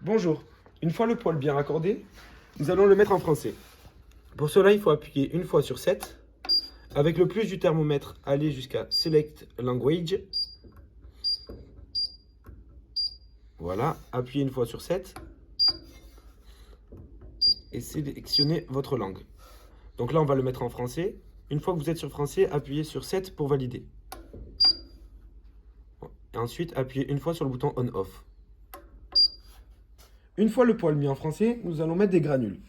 Bonjour, une fois le poil bien raccordé, nous allons le mettre en français. Pour cela, il faut appuyer une fois sur 7. Avec le plus du thermomètre, aller jusqu'à Select Language. Voilà, appuyez une fois sur 7. Et sélectionnez votre langue. Donc là, on va le mettre en français. Une fois que vous êtes sur français, appuyez sur 7 pour valider. Et ensuite, appuyez une fois sur le bouton On-Off. Une fois le poil mis en français, nous allons mettre des granules.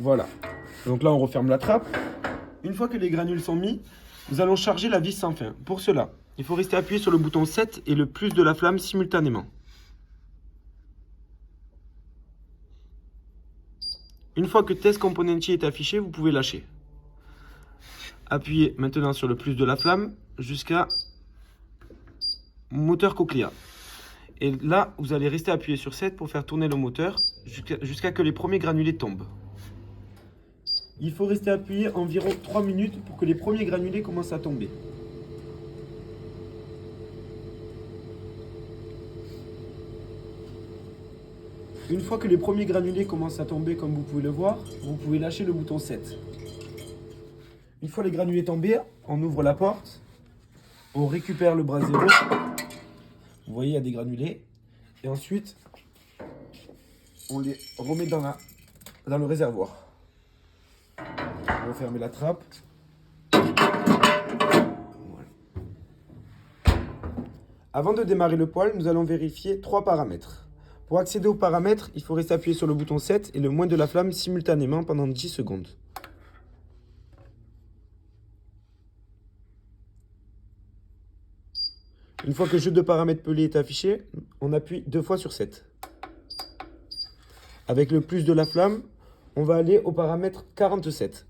Voilà. Donc là, on referme la trappe. Une fois que les granules sont mis, nous allons charger la vis sans fin. Pour cela, il faut rester appuyé sur le bouton 7 et le plus de la flamme simultanément. Une fois que Test Componentier est affiché, vous pouvez lâcher. Appuyez maintenant sur le plus de la flamme jusqu'à moteur Cochlea. Et là, vous allez rester appuyé sur 7 pour faire tourner le moteur jusqu'à que les premiers granulés tombent. Il faut rester appuyé environ 3 minutes pour que les premiers granulés commencent à tomber. Une fois que les premiers granulés commencent à tomber, comme vous pouvez le voir, vous pouvez lâcher le bouton 7. Une fois les granulés tombés, on ouvre la porte, on récupère le bras 0. Vous voyez, il y a des granulés. Et ensuite, on les remet dans le réservoir. On va fermer la trappe. Voilà. Avant de démarrer le poêle, nous allons vérifier 3 paramètres. Pour accéder aux paramètres, il faut rester appuyé sur le bouton 7 et le moins de la flamme simultanément pendant 10 secondes. Une fois que le jeu de paramètres pelé est affiché, on appuie 2 fois sur 7. Avec le plus de la flamme, on va aller au paramètre 47.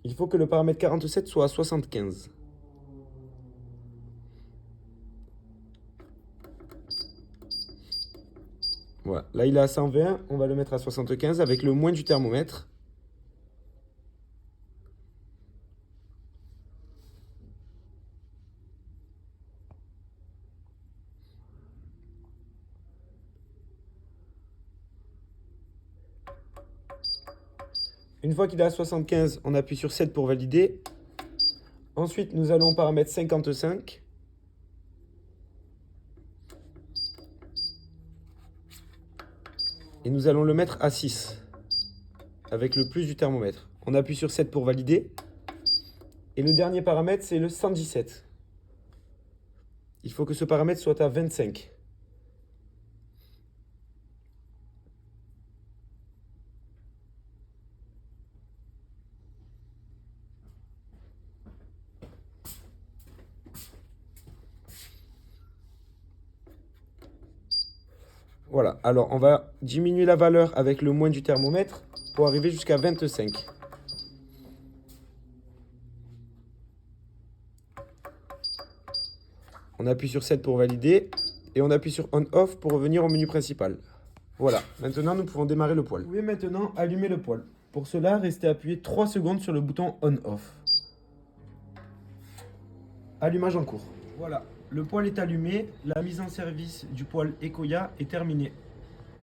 Il faut que le paramètre 47 soit à 75. Voilà, là il est à 120, on va le mettre à 75 avec le moins du thermomètre. Une fois qu'il est à 75, on appuie sur 7 pour valider. Ensuite, nous allons au paramètre 55. Et nous allons le mettre à 6, avec le plus du thermomètre. On appuie sur 7 pour valider. Et le dernier paramètre, c'est le 117. Il faut que ce paramètre soit à 25. Voilà, alors on va diminuer la valeur avec le moins du thermomètre pour arriver jusqu'à 25. On appuie sur 7 pour valider et on appuie sur On-Off pour revenir au menu principal. Voilà, maintenant nous pouvons démarrer le poêle. Vous pouvez maintenant allumer le poêle. Pour cela, restez appuyé 3 secondes sur le bouton On-Off. Allumage en cours. Voilà, le poêle est allumé, la mise en service du poêle Ekoya est terminée.